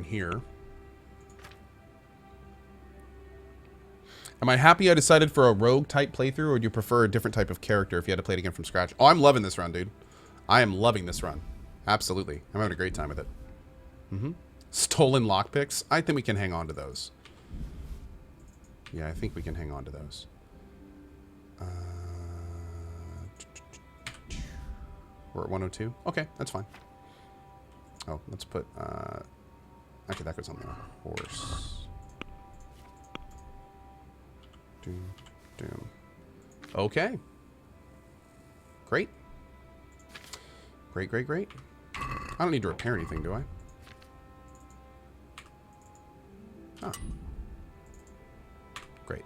here. Am I happy I decided for a rogue type playthrough, or do you prefer a different type of character if you had to play it again from scratch? Oh, I'm loving this run, dude. I am loving this run. Absolutely. I'm having a great time with it. Stolen lockpicks. I think we can hang on to those. Yeah, I think we can hang on to those. We're at 102. Okay, that's fine. Oh, let's put... actually, that goes on the horse. Doom, doom. Okay. Great. Great, great, great. I don't need to repair anything, do I? Oh. Great.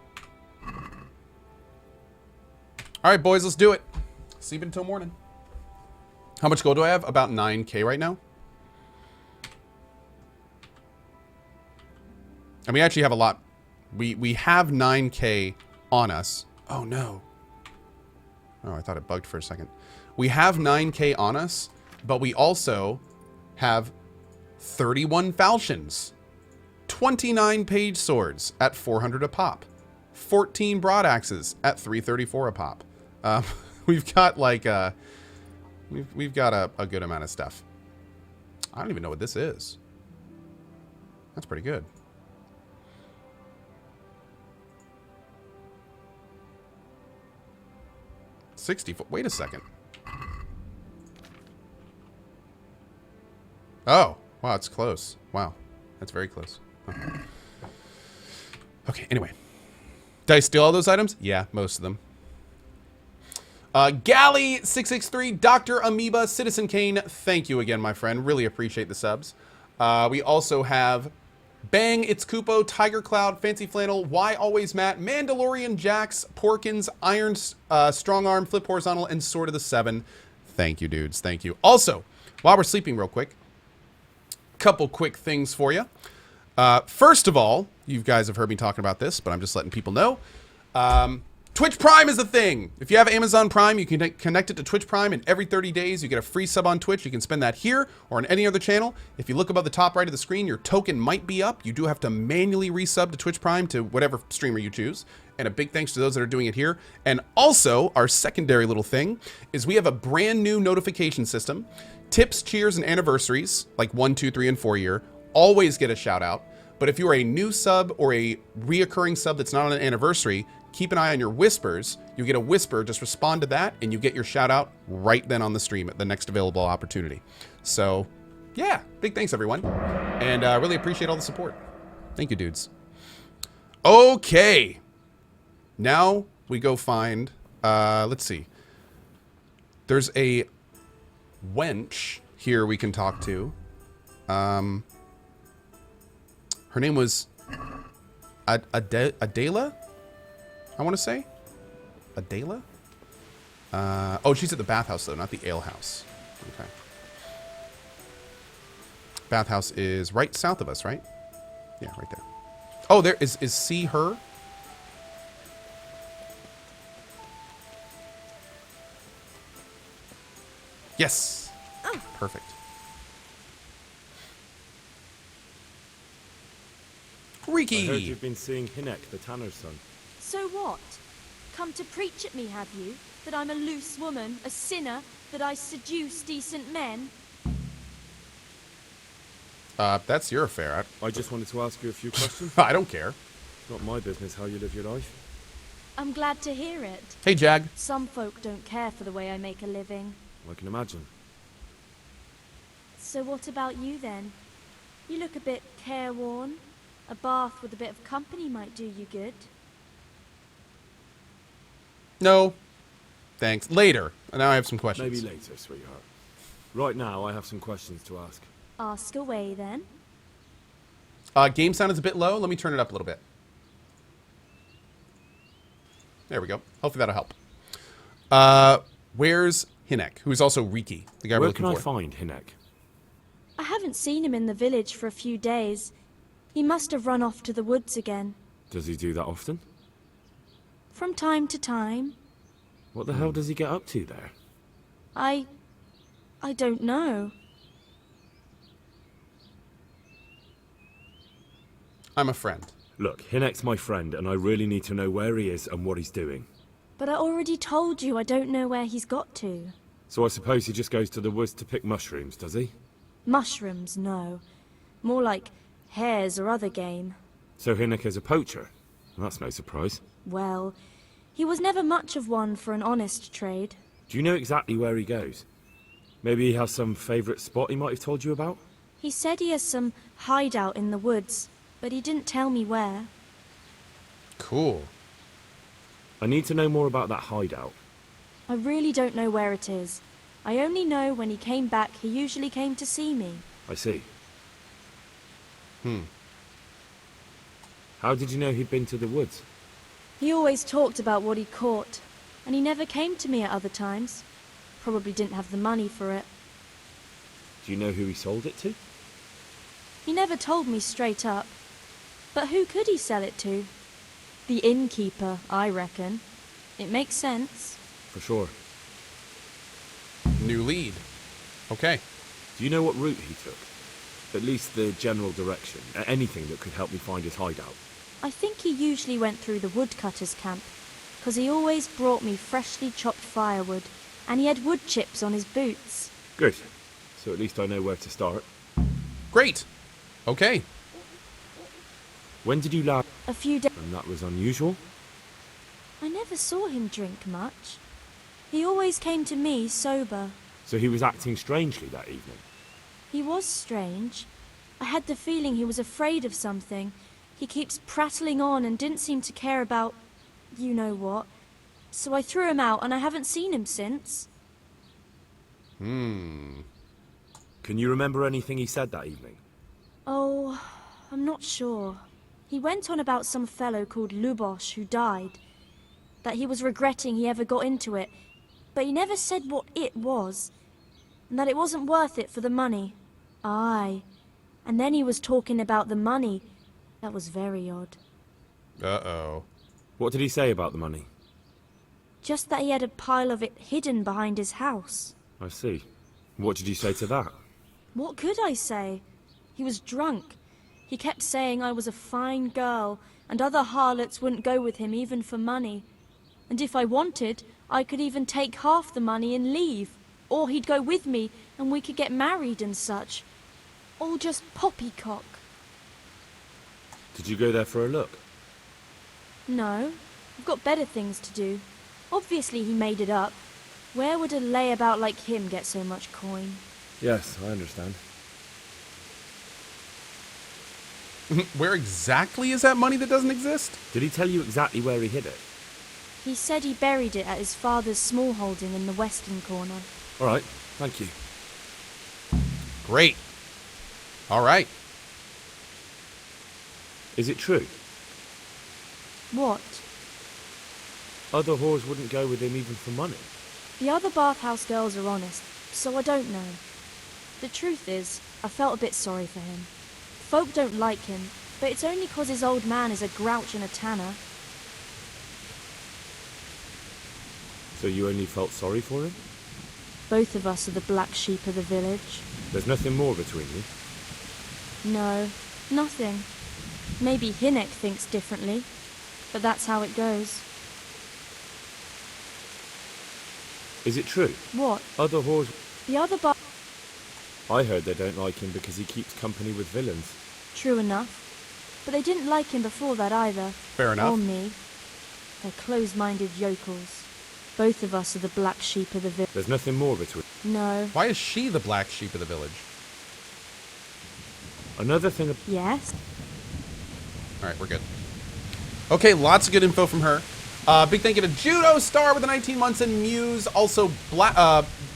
Alright, boys, let's do it. Sleep until morning. How much gold do I have? About 9k right now. And we actually have a lot. We have 9k on us. Oh, no. Oh, I thought it bugged for a second. We have 9k on us, but we also have 31 falchions, 29 page swords at 400 a pop, 14 broadaxes at 334 a pop. We've got like we've got a good amount of stuff. I don't even know what this is. That's pretty good. Wait a second. Oh, wow, it's close. Wow, that's very close. Huh. Okay, anyway. Did I steal all those items? Yeah, most of them. Galley663, Dr. Amoeba, Citizen Kane, thank you again, my friend. Really appreciate the subs. We also have Bang, It's Kupo, Tiger Cloud, Fancy Flannel, Why Always Matt, Mandalorian Jax, Porkins, Iron Strong Arm, Flip Horizontal, and Sword of the Seven. Thank you, dudes. Thank you. Also, while we're sleeping real quick, couple quick things for you. First of all, you guys have heard me talking about this, but I'm just letting people know. Twitch Prime is a thing. If you have Amazon Prime, you can connect it to Twitch Prime, and every 30 days you get a free sub on Twitch. You can spend that here or on any other channel. If you look above the top right of the screen, your token might be up. You do have to manually resub to Twitch Prime to whatever streamer you choose. And a big thanks to those that are doing it here. And also, our secondary little thing is we have a brand new notification system. Tips, cheers, and anniversaries, like 1, 2, 3, and 4 year, always get a shout out. But if you're a new sub or a reoccurring sub that's not on an anniversary, keep an eye on your whispers. You get a whisper, just respond to that, and you get your shout out right then on the stream at the next available opportunity. So, yeah, big thanks, everyone. And I really appreciate all the support. Thank you, dudes. Okay. Now we go find, let's see. There's a wench here we can talk to. Her name was Adela? I want to say? Adela? Oh, she's at the bathhouse, though, not the ale house. Okay. Bathhouse is right south of us, right? Yeah, right there. Oh, there is C her? Yes. Oh. Perfect. Reeky! I heard you've been seeing Hinek, the tanner's son. So what? Come to preach at me, have you? That I'm a loose woman, a sinner, that I seduce decent men? That's your affair. I just wanted to ask you a few questions. I don't care. It's not my business how you live your life. I'm glad to hear it. Hey, Jag. Some folk don't care for the way I make a living. I can imagine. So what about you, then? You look a bit careworn. A bath with a bit of company might do you good. No. Thanks. Later. Now I have some questions. Maybe later, sweetheart. Right now, I have some questions to ask. Ask away, then. Game sound is a bit low. Let me turn it up a little bit. There we go. Hopefully that'll help. Where's Hinek, who's also Reeky, the guy we're looking for? Where can I find Hinek? I haven't seen him in the village for a few days. He must have run off to the woods again. Does he do that often? From time to time. What the hell does he get up to there? I don't know. I'm a friend. Look, Hinek's my friend, and I really need to know where he is and what he's doing. But I already told you I don't know where he's got to. So I suppose he just goes to the woods to pick mushrooms, does he? Mushrooms, no. More like hares or other game. So Hinek is a poacher? That's no surprise. Well, he was never much of one for an honest trade. Do you know exactly where he goes? Maybe he has some favourite spot he might have told you about? He said he has some hideout in the woods, but he didn't tell me where. Cool. I need to know more about that hideout. I really don't know where it is. I only know when he came back, he usually came to see me. I see. How did you know he'd been to the woods? He always talked about what he caught, and he never came to me at other times. Probably didn't have the money for it. Do you know who he sold it to? He never told me straight up. But who could he sell it to? The innkeeper, I reckon. It makes sense. For sure. New lead. Okay. Do you know what route he took? At least the general direction. Anything that could help me find his hideout. I think he usually went through the woodcutter's camp, 'cause he always brought me freshly chopped firewood, and he had wood chips on his boots. Good. So at least I know where to start. Great. Okay. When did you last... A few days. And that was unusual? I never saw him drink much. He always came to me sober. So he was acting strangely that evening? He was strange. I had the feeling he was afraid of something. He keeps prattling on and didn't seem to care about... you know what. So I threw him out and I haven't seen him since. Can you remember anything he said that evening? Oh, I'm not sure. He went on about some fellow called Lubosh who died. That he was regretting he ever got into it. But he never said what it was. And that it wasn't worth it for the money. Aye. And then he was talking about the money. That was very odd. Uh-oh. What did he say about the money? Just that he had a pile of it hidden behind his house. I see. What did you say to that? What could I say? He was drunk. He kept saying I was a fine girl, and other harlots wouldn't go with him even for money. And if I wanted, I could even take half the money and leave. Or he'd go with me, and we could get married and such. All just poppycock. Did you go there for a look? No, I've got better things to do. Obviously he made it up. Where would a layabout like him get so much coin? Yes, I understand. Where exactly is that money that doesn't exist? Did he tell you exactly where he hid it? He said he buried it at his father's small holding in the western corner. All right, thank you. Great. All right. Is it true? What? Other whores wouldn't go with him even for money. The other bathhouse girls are honest, so I don't know. The truth is, I felt a bit sorry for him. Folk don't like him, but it's only 'cause his old man is a grouch and a tanner. So you only felt sorry for him? Both of us are the black sheep of the village. There's nothing more between you? No, nothing. Maybe Hinek thinks differently, but that's how it goes. Is it true? What? Other whores... The other I heard they don't like him because he keeps company with villains. True enough. But they didn't like him before that either. Fair enough. Or me. They're close-minded yokels. Both of us are the black sheep of the village. There's nothing more between... No. Why is she the black sheep of the village? Another thing... Yes? All right, we're good. Okay, lots of good info from her. Big thank you to Judo Star with the 19 months and Muse. Also,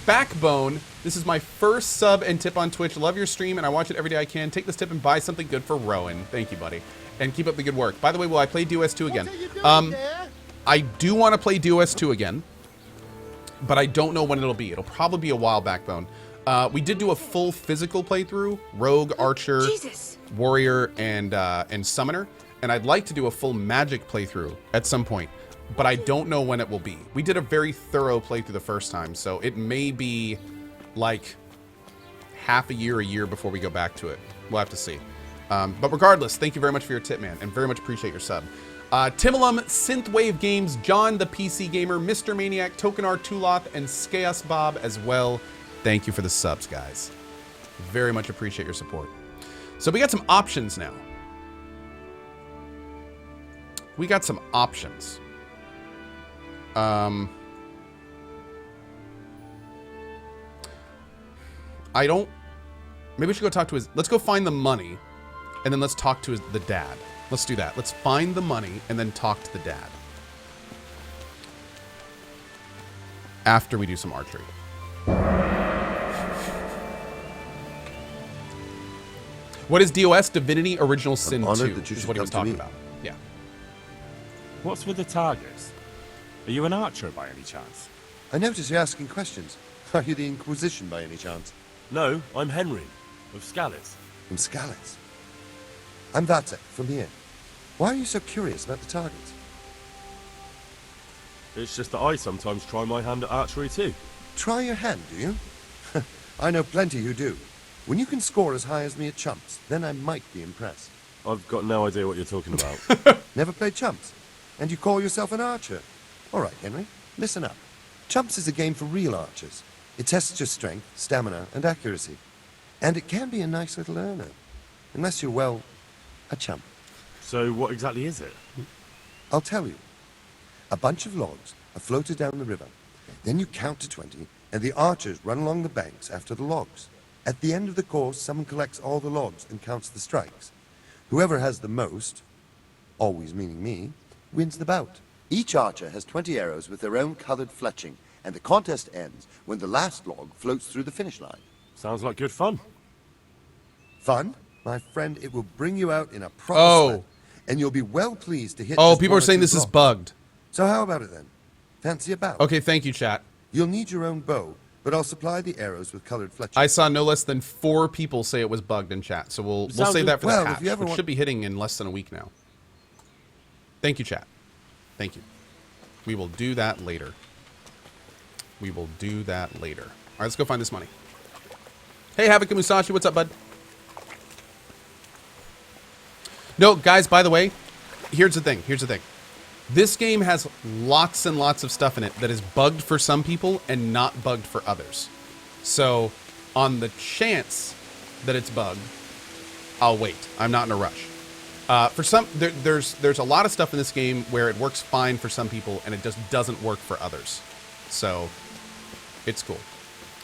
Backbone. This is my first sub and tip on Twitch. Love your stream, and I watch it every day I can. Take this tip and buy something good for Rowan. Thank you, buddy. And keep up the good work. By the way, will I play DOS 2 again? I do want to play DOS 2 again, but I don't know when it'll be. It'll probably be a while, Backbone. We did do a full physical playthrough. Rogue, Archer, Warrior, and Summoner. And I'd like to do a full Magic playthrough at some point, but I don't know when it will be. We did a very thorough playthrough the first time, so it may be like half a year before we go back to it. We'll have to see. But regardless, thank you very much for your tip, man, and very much appreciate your sub. Timolum, Synthwave Games, John the PC Gamer, Mr. Maniac, Tokenar Tuloth, and Skaeus Bob as well. Thank you for the subs, guys. Very much appreciate your support. So we got some options now. We got some options. I don't... Maybe we should go talk to his... Let's go find the money, and then let's talk to the dad. Let's do that. Let's find the money, and then talk to the dad. After we do some archery. What is DOS? Divinity Original Sin 2 is what he was talking about. Yeah. What's with the targets? Are you an archer by any chance? I notice you're asking questions. Are you the Inquisition by any chance? No, I'm Henry, of Scallis. From Scallis. I'm Vatsek, from here. Why are you so curious about the targets? It's just that I sometimes try my hand at archery too. Try your hand, do you? I know plenty who do. When you can score as high as me at chumps, then I might be impressed. I've got no idea what you're talking about. Never played chumps? And you call yourself an archer? All right, Henry, listen up. Chumps is a game for real archers. It tests your strength, stamina, and accuracy. And it can be a nice little earner. Unless you're, well, a chump. So what exactly is it? I'll tell you. A bunch of logs are floated down the river. Then you count to 20, and the archers run along the banks after the logs. At the end of the course, someone collects all the logs and counts the strikes. Whoever has the most, always meaning me, wins the bout. Each archer has 20 arrows with their own colored fletching, and the contest ends when the last log floats through the finish line. Sounds like good fun. Fun? My friend, it will bring you out in a proper sweat, and you'll be well pleased to hit just people one are or saying two this is logs. bugged. So how about it then? Fancy a bout? Okay, thank you, chat. You'll need your own bow, but I'll supply the arrows with colored fletching. I saw no less than 4 people say it was bugged in chat, so we'll save that for well, the if patch, you ever which want- should be hitting in less than a week now. Thank you, chat. Thank you. We will do that later. We will do that later. All right, let's go find this money. Hey, Havoc and Musashi, what's up, bud? No, guys, by the way, here's the thing. Here's the thing. This game has lots and lots of stuff in it that is bugged for some people and not bugged for others. So, on the chance that it's bugged, I'll wait. I'm not in a rush. For some, there's a lot of stuff in this game where it works fine for some people and it just doesn't work for others. So, it's cool.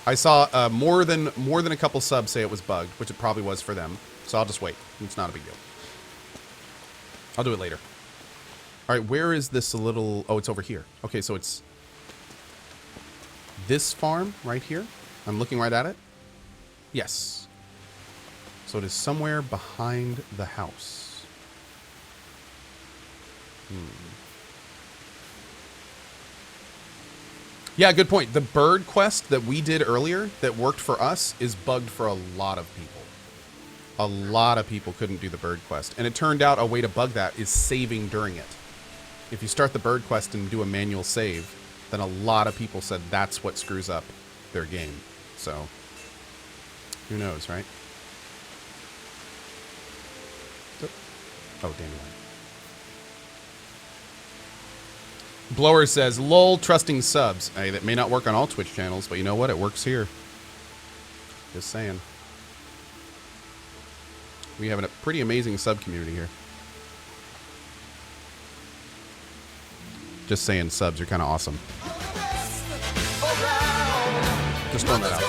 I saw more than a couple subs say it was bugged, which it probably was for them. So I'll just wait. It's not a big deal. I'll do it later. All right, where is this little... Oh, it's over here. Okay, so it's this farm right here. I'm looking right at it. Yes. So it is somewhere behind the house. Yeah, good point. The bird quest that we did earlier that worked for us is bugged for a lot of people. A lot of people couldn't do the bird quest. And it turned out a way to bug that is saving during it. If you start the bird quest and do a manual save, then a lot of people said that's what screws up their game. So, who knows, right? Oh, dandelion. Blower says, lol, trusting subs. Hey, that may not work on all Twitch channels, but you know what? It works here. Just saying. We have a pretty amazing sub community here. Just saying, subs are kind of awesome. Just throwing that out there.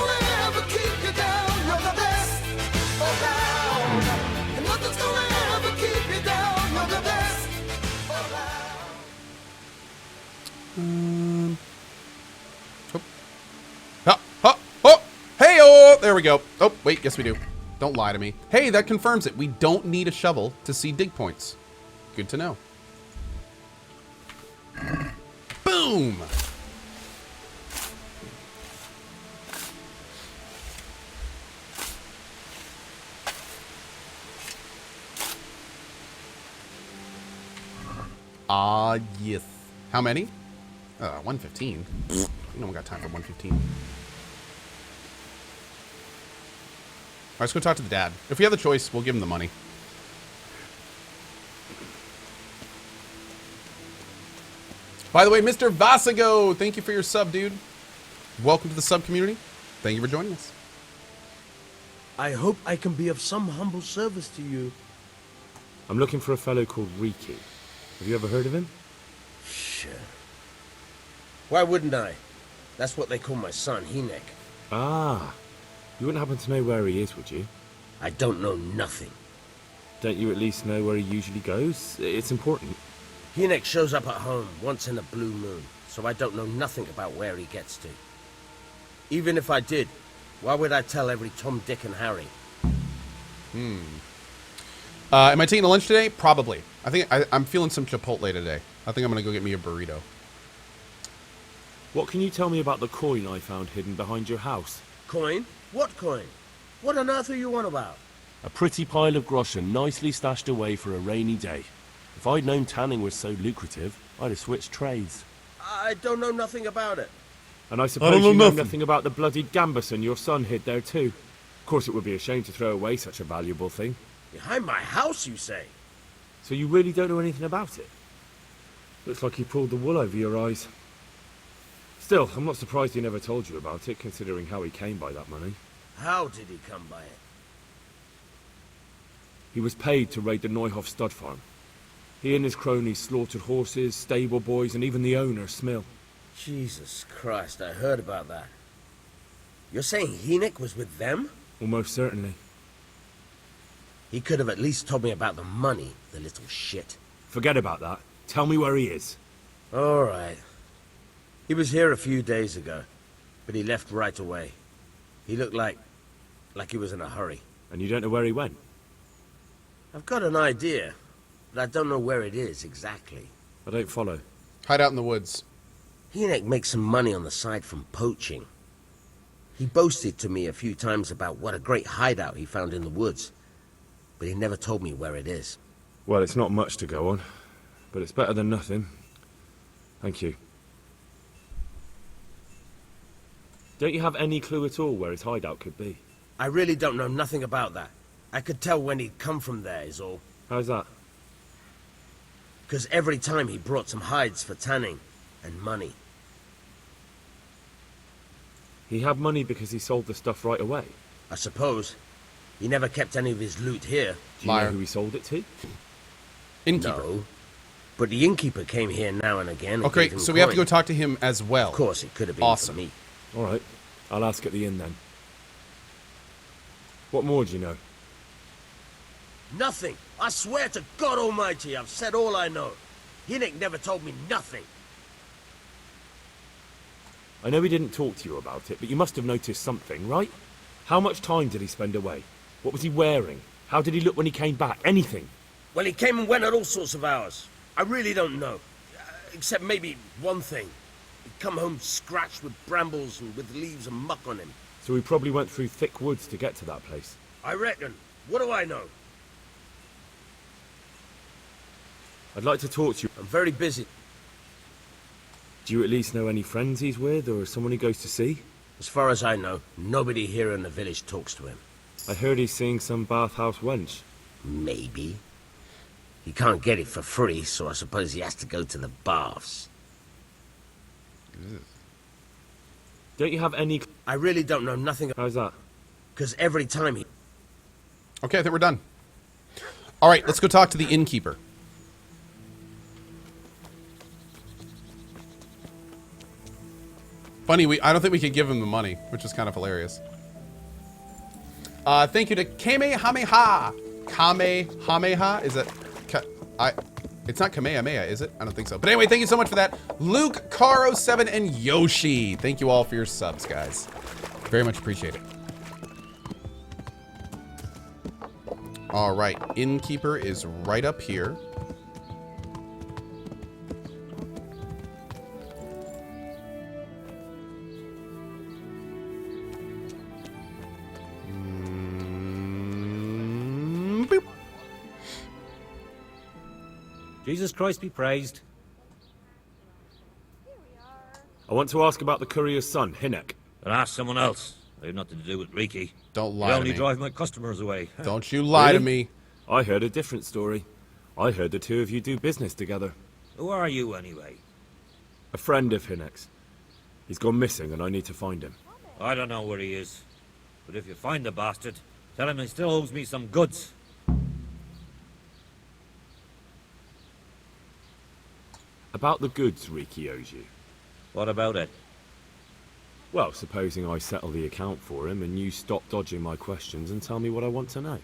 Hey, oh, there we go. Oh, wait, yes we do. Don't lie to me. Hey, that confirms it. We don't need a shovel to see dig points. Good to know. Boom! Ah, yes. How many? 115. You know we got time for 115. All right, let's go talk to the dad. If we have the choice, we'll give him the money. By the way, Mr. Vasigo, thank you for your sub, dude. Welcome to the sub community. Thank you for joining us. I hope I can be of some humble service to you. I'm looking for a fellow called Reeky. Have you ever heard of him? Sure. Why wouldn't I? That's what they call my son, Hinek. Ah. You wouldn't happen to know where he is, would you? I don't know nothing. Don't you at least know where he usually goes? It's important. Hinek shows up at home once in a blue moon, so I don't know nothing about where he gets to. Even if I did, why would I tell every Tom, Dick, and Harry? Am I taking a lunch today? Probably. I think I'm feeling some Chipotle today. I think I'm gonna go get me a burrito. What can you tell me about the coin I found hidden behind your house? Coin? What coin? What on earth are you on about? A pretty pile of groschen nicely stashed away for a rainy day. If I'd known tanning was so lucrative, I'd have switched trades. I don't know nothing about it. And I suppose you know nothing about the bloodied gambeson your son hid there too. Of course it would be a shame to throw away such a valuable thing. Behind my house, you say? So you really don't know anything about it? Looks like he pulled the wool over your eyes. Still, I'm not surprised he never told you about it, considering how he came by that money. How did he come by it? He was paid to raid the Neuhoff stud farm. He and his cronies slaughtered horses, stable boys, and even the owner, Smill. Jesus Christ, I heard about that. You're saying Hinek was with them? Almost certainly. He could have at least told me about the money, the little shit. Forget about that. Tell me where he is. All right. He was here a few days ago, but he left right away. He looked like he was in a hurry. And you don't know where he went? I've got an idea, but I don't know where it is exactly. I don't follow. Hide out in the woods. Hinek makes some money on the side from poaching. He boasted to me a few times about what a great hideout he found in the woods, but he never told me where it is. Well, it's not much to go on, but it's better than nothing. Thank you. Don't you have any clue at all where his hideout could be? I really don't know nothing about that. I could tell when he'd come from there, is all. How's that? Because every time he brought some hides for tanning and money. He had money because he sold the stuff right away. I suppose. He never kept any of his loot here. Do you know who he sold it to? Innkeeper. No. But the innkeeper came here now and again. And Okay, gave him so we have to go coin. talk to him as well. Of course, it could have been Awesome. for me. All right. I'll ask at the inn then. What more do you know? Nothing. I swear to God Almighty, I've said all I know. Hinek never told me nothing. I know he didn't talk to you about it, but you must have noticed something, right? How much time did he spend away? What was he wearing? How did he look when he came back? Anything? Well, he came and went at all sorts of hours. I really don't know. Except maybe one thing. He'd come home scratched with brambles and with leaves and muck on him. So he probably went through thick woods to get to that place. I reckon. What do I know? I'd like to talk to you. I'm very busy. Do you at least know any friends he's with, or someone he goes to see? As far as I know, nobody here in the village talks to him. I heard he's seeing some bathhouse wench. Maybe. He can't get it for free, so I suppose he has to go to the baths. Don't you have any... I really don't know nothing. How's that? Because every time he... Okay, I think we're done. All right, let's go talk to the innkeeper. Funny, I don't think we could give him the money, which is kind of hilarious. Thank you to Kamehameha. Kamehameha? Is it... It's not Kamehameha, is it? I don't think so. But anyway, thank you so much for that. Luke, Caro7, and Yoshi. Thank you all for your subs, guys. Very much appreciate it. All right, innkeeper is right up here. Boop. Jesus Christ be praised. I want to ask about the courier's son, Hinek. And ask someone else. I have nothing to do with Reeky. Don't I lie to only me. drive my customers away. Don't you lie to Really? me. I heard a different story. I heard the two of you do business together. Who are you, anyway? A friend of Hinnek's. He's gone missing and I need to find him. I don't know where he is. But if you find the bastard, tell him he still owes me some goods. About the goods Reeky owes you. What about it? Well, supposing I settle the account for him and you stop dodging my questions and tell me what I want to know.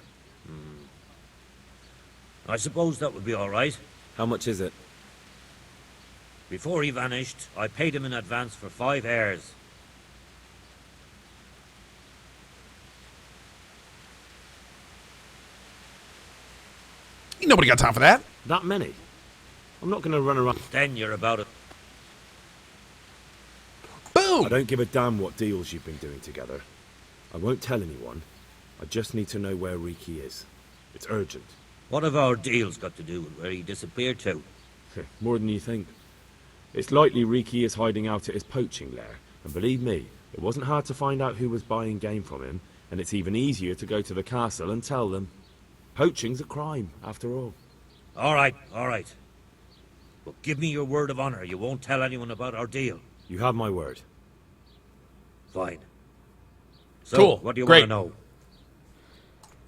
I suppose that would be all right. How much is it? Before he vanished, I paid him in advance for 5 heirs. Ain't nobody got time for that. That many? I'm not going to run around... Then you're about it. Boom! I don't give a damn what deals you've been doing together. I won't tell anyone. I just need to know where Reeky is. It's urgent. What have our deals got to do with where he disappeared to? More than you think. It's likely Reeky is hiding out at his poaching lair. And believe me, it wasn't hard to find out who was buying game from him, and it's even easier to go to the castle and tell them. Poaching's a crime, after all. All right. But give me your word of honor you won't tell anyone about our deal. You have my word. Fine. So, Cool. what do you Great. want to know?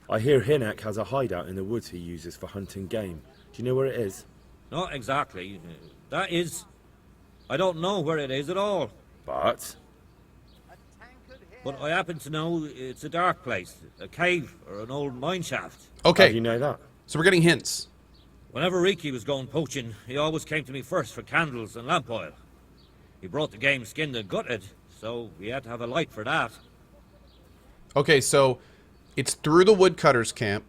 I hear Hinnek has a hideout in the woods he uses for hunting game. Do you know where it is? Not exactly. That is... I don't know where it is at all. But... But I happen to know it's a dark place. A cave or an old mine shaft. How do Okay, you know that? so we're getting hints. Whenever Reeky was going poaching, he always came to me first for candles and lamp oil. He brought the game skinned and gutted, so we had to have a light for that. Okay, so it's through the woodcutter's camp,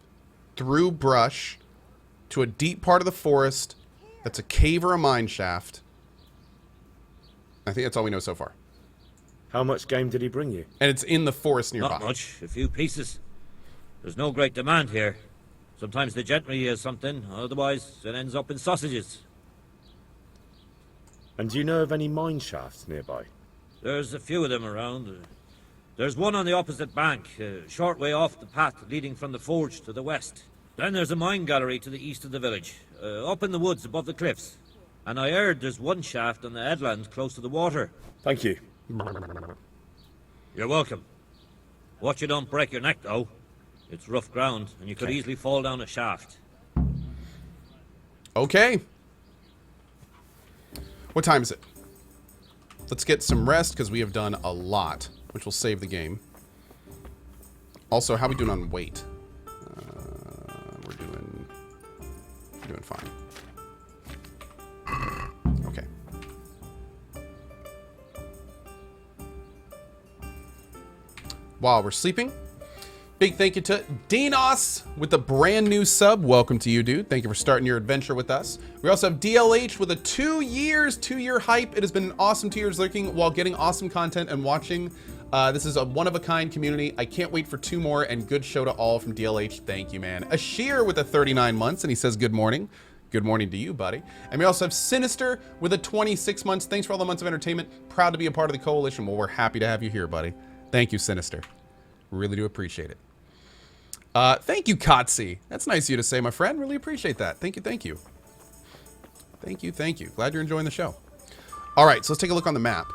through brush, to a deep part of the forest that's a cave or a mine shaft. I think that's all we know so far. How much game did he bring you? And it's in the forest nearby. Not much, a few pieces. There's no great demand here. Sometimes the gentry has something, otherwise it ends up in sausages. And do you know of any mine shafts nearby? There's a few of them around. There's one on the opposite bank, a short way off the path leading from the forge to the west. Then there's a mine gallery to the east of the village, up in the woods above the cliffs. And I heard there's one shaft on the headland close to the water. Thank you. You're welcome. Watch you don't break your neck, though. It's rough ground, and you could easily fall down a shaft. Okay. What time is it? Let's get some rest, because we have done a lot, which will save the game. Also, how are we doing on weight? We're doing fine. Okay. While we're sleeping, big thank you to Dinos with a brand new sub. Welcome to you, dude. Thank you for starting your adventure with us. We also have DLH with a 2-year hype. It has been an awesome 2 years lurking while getting awesome content and watching. This is a one-of-a-kind community. I can't wait for 2 more, and good show to all from DLH. Thank you, man. Ashir with a 39 months, and he says good morning. Good morning to you, buddy. And we also have Sinister with a 26 months. Thanks for all the months of entertainment. Proud to be a part of the coalition. Well, we're happy to have you here, buddy. Thank you, Sinister. Really do appreciate it. Thank you, Kotzi. That's nice of you to say, my friend. Really appreciate that. Thank you, thank you. Thank you. Glad you're enjoying the show. All right, so let's take a look on the map.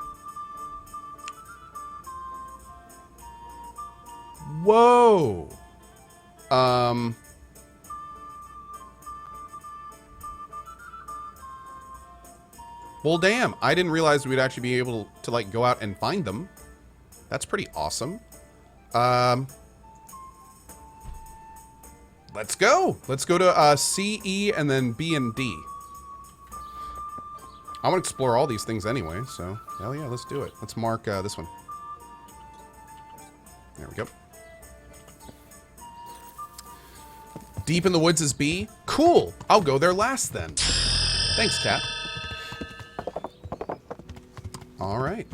Whoa. Well, damn. I didn't realize we'd actually be able to, like, go out and find them. That's pretty awesome. Let's go. Let's go to C, E, and then B and D. I want to explore all these things anyway, so hell yeah, let's do it. Let's mark this one. There we go. Deep in the woods is B. Cool. I'll go there last then. Thanks, Cat. All right.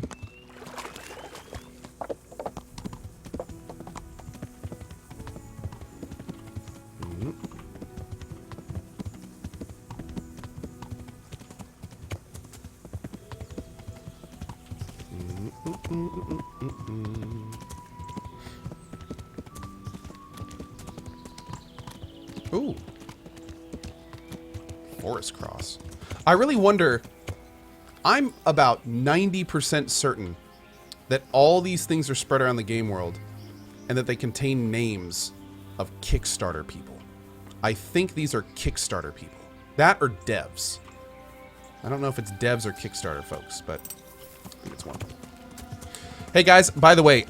Ooh. Forest Cross. I really wonder... I'm about 90% certain that all these things are spread around the game world and that they contain names of Kickstarter people. I think these are Kickstarter people. That or devs. I don't know if it's devs or Kickstarter folks, but I think it's one. Hey guys, by the way,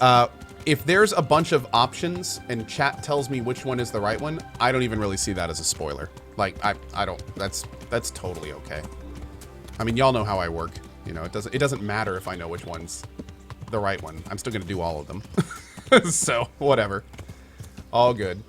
if there's a bunch of options and chat tells me which one is the right one, I don't even really see that as a spoiler. Like, I don't, that's totally okay. I mean, y'all know how I work. You know, it doesn't matter if I know which one's the right one. I'm still gonna do all of them. So, whatever. All good.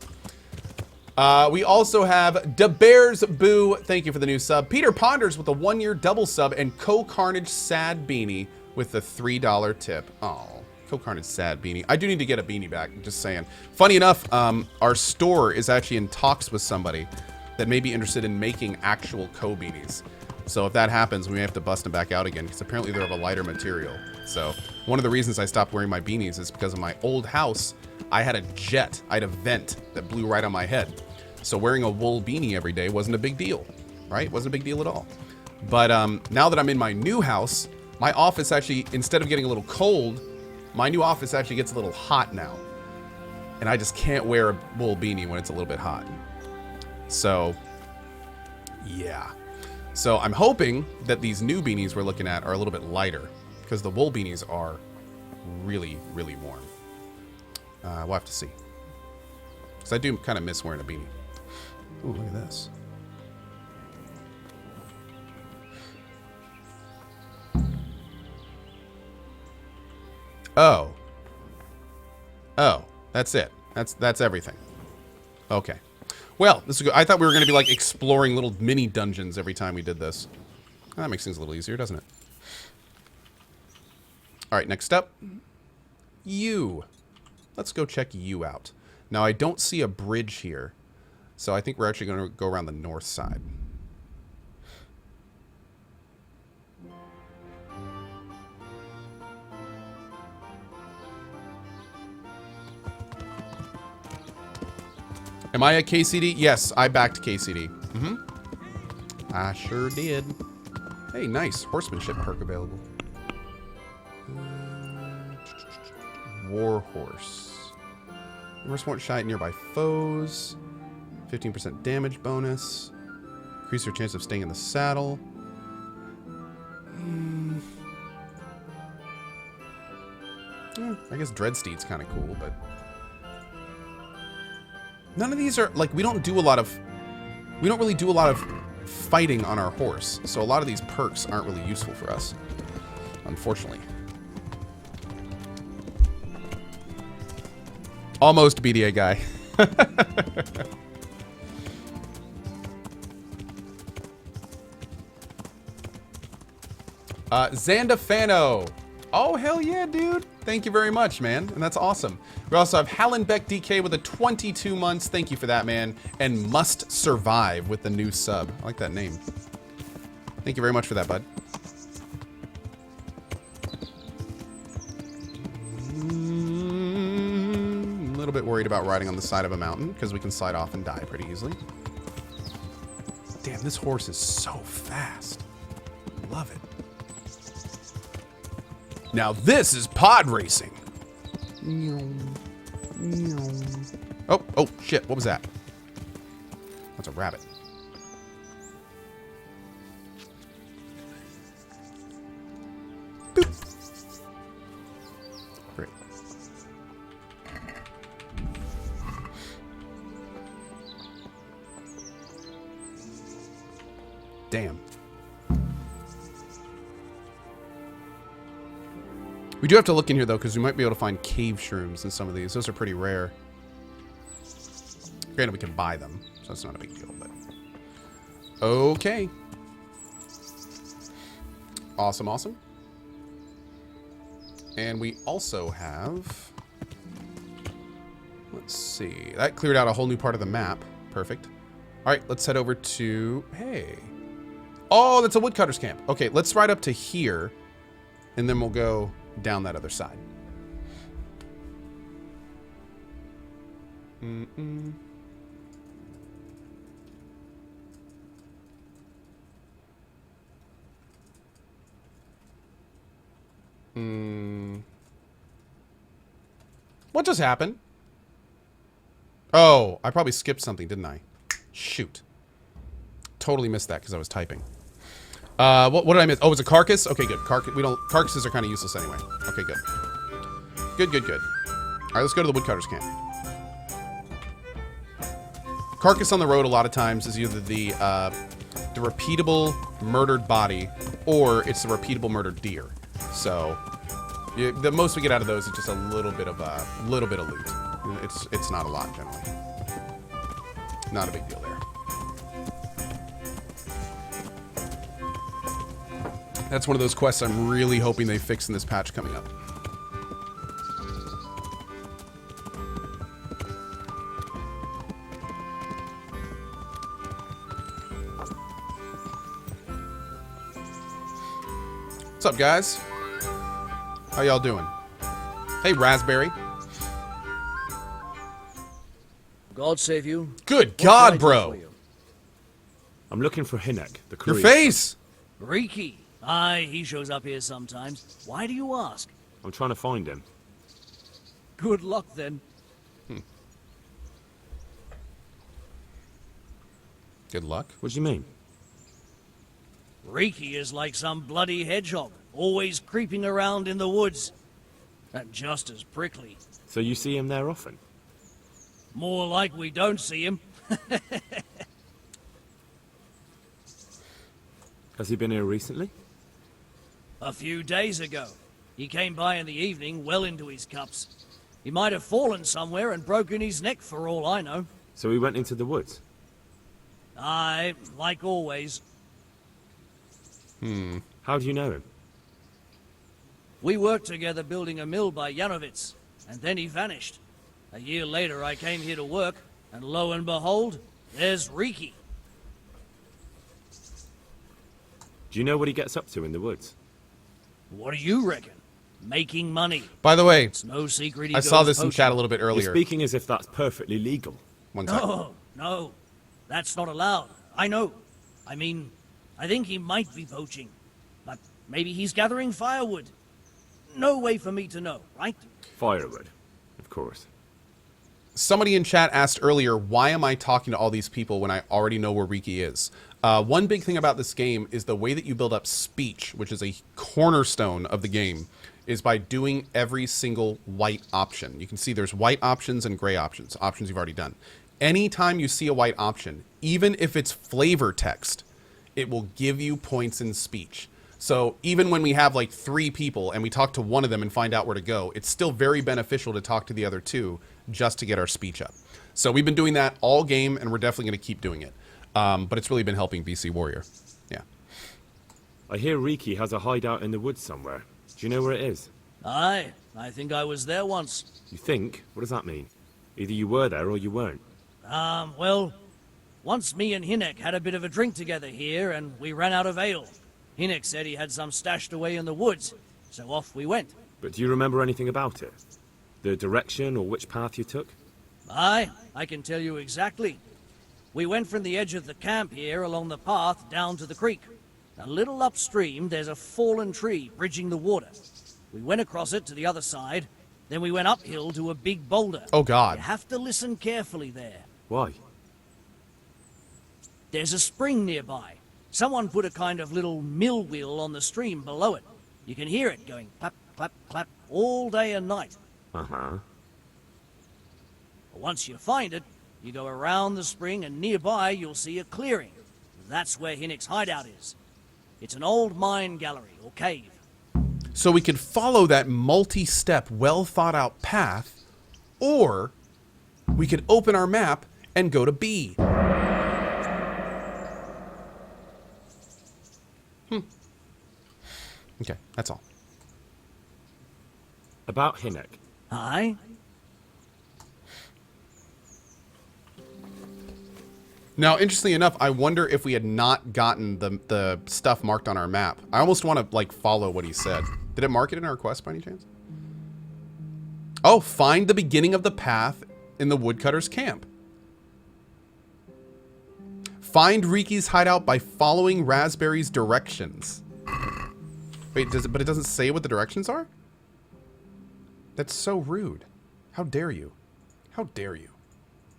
We also have Da Bears Boo. Thank you for the new sub. Peter Ponders with a 1-year double sub, and CohhCarnage Sad Beanie with the $3 tip. Oh, CohhCarnage Sad Beanie. I do need to get a beanie back, just saying. Funny enough, our store is actually in talks with somebody that may be interested in making actual beanies. So if that happens, we may have to bust them back out again, because apparently they're of a lighter material. So one of the reasons I stopped wearing my beanies is because of my old house. I had a jet. I had a vent that blew right on my head. So wearing a wool beanie every day wasn't a big deal, right? Wasn't a big deal at all. But now that I'm in my new house, my office actually, instead of getting a little cold, my new office actually gets a little hot now. And I just can't wear a wool beanie when it's a little bit hot. So, yeah. So I'm hoping that these new beanies we're looking at are a little bit lighter, because the wool beanies are really, really warm. We'll have to see. Because I do kind of miss wearing a beanie. Ooh, look at this. Oh. Oh, that's it. That's everything. Okay. Well, this is good. I thought we were going to be like exploring little mini dungeons every time we did this. That makes things a little easier, doesn't it? All right, next up. You. Let's go check you out. Now, I don't see a bridge here, so I think we're actually going to go around the north side. Am I a KCD? Yes, I backed KCD. I sure did. Hey, nice. Horsemanship perk available. Warhorse. Horse won't shy at nearby foes. 15% damage bonus. Increase your chance of staying in the saddle. I guess Dreadsteed's kind of cool, but... None of these are, like, we don't really do a lot of fighting on our horse. So a lot of these perks aren't really useful for us, unfortunately. Almost BDA guy. Zandafano. Oh, hell yeah, dude. Thank you very much, man. And that's awesome. We also have Hallenbeck DK with a 22 months. Thank you for that, man. And Must Survive with the new sub. I like that name. Thank you very much for that, bud. A little bit worried about riding on the side of a mountain because we can slide off and die pretty easily. Damn, this horse is so fast. Love it. Now this is pod racing. Oh, shit. What was that? That's a rabbit. Boop. Great. Damn. We do have to look in here, though, because we might be able to find cave shrooms in some of these. Those are pretty rare. Granted, we can buy them, so that's not a big deal, but... Okay. Awesome, awesome. And we also have... Let's see. That cleared out a whole new part of the map. Perfect. All right, let's head over to... Hey. Oh, that's a woodcutter's camp. Okay, let's ride up to here, and then we'll go... down that other side. What just happened? Oh, I probably skipped something, didn't I? Shoot. Totally missed that because I was typing. What did I miss? Oh, it's a carcass? Okay, good. Carcasses are kind of useless anyway. Okay, good. Good. All right, let's go to the Woodcutter's camp. Carcass on the road a lot of times is either the repeatable murdered body or it's the repeatable murdered deer. So the most we get out of those is just a little bit of loot. It's not a lot generally. Not a big deal there. That's one of those quests I'm really hoping they fix in this patch coming up. What's up, guys? How y'all doing? Hey, Raspberry. God save you. Good God, bro. I'm looking for Hinek, the Your courier. face! Reeky. Aye, he shows up here sometimes. Why do you ask? I'm trying to find him. Good luck, then. Good luck. What do you mean? Reeky is like some bloody hedgehog, always creeping around in the woods. And just as prickly. So you see him there often? More like we don't see him. Has he been here recently? A few days ago. He came by in the evening, well into his cups. He might have fallen somewhere and broken his neck for all I know. So he went into the woods? Aye, like always. How do you know him? We worked together building a mill by Yanovitz, and then he vanished. A year later I came here to work, and lo and behold, there's Reeky. Do you know what he gets up to in the woods? What do you reckon? Making money. By the way, It's no secret he I goes saw this in poaching. chat a little bit You're earlier. speaking as if that's perfectly legal. One second. No, that's not allowed. I know. I mean, I think he might be poaching. But maybe he's gathering firewood. No way for me to know, right? Firewood, of course. Somebody in chat asked earlier, why am I talking to all these people when I already know where Reeky is? One big thing about this game is the way that you build up speech, which is a cornerstone of the game, is by doing every single white option. You can see there's white options and gray options, options you've already done. Anytime you see a white option, even if it's flavor text, it will give you points in speech. So even when we have like 3 people and we talk to one of them and find out where to go, it's still very beneficial to talk to the other 2 just to get our speech up. So we've been doing that all game, and we're definitely going to keep doing it. But it's really been helping BC Warrior. Yeah. I hear Reeky has a hideout in the woods somewhere. Do you know where it is? Aye, I think I was there once. You think? What does that mean? Either you were there or you weren't. Well, once me and Hinek had a bit of a drink together here, and we ran out of ale. Hinek said he had some stashed away in the woods, so off we went. But do you remember anything about it? The direction or which path you took? Aye, I can tell you exactly. We went from the edge of the camp here along the path down to the creek. A little upstream, there's a fallen tree bridging the water. We went across it to the other side, then we went uphill to a big boulder. Oh, God. You have to listen carefully there. Why? There's a spring nearby. Someone put a kind of little mill wheel on the stream below it. You can hear it going clap, clap, clap all day and night. Uh-huh. Once you find it, you go around the spring and nearby you'll see a clearing. That's where Hinek's hideout is. It's an old mine gallery or cave. So we could follow that multi-step, well-thought-out path, or we could open our map and go to B. Okay, that's all. About Hinek. Aye? Now, interestingly enough, I wonder if we had not gotten the stuff marked on our map. I almost want to, like, follow what he said. Did it mark it in our quest by any chance? Oh, find the beginning of the path in the Woodcutter's camp. Find Reeky's hideout by following Raspberry's directions. Wait, but it doesn't say what the directions are? That's so rude. How dare you? How dare you?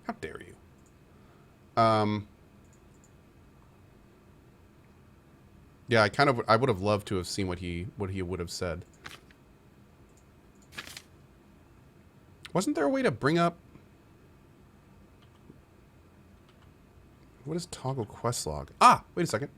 How dare you? Yeah, I would have loved to have seen what he would have said. Wasn't there a way to bring up... What is toggle quest log? Ah, wait a second.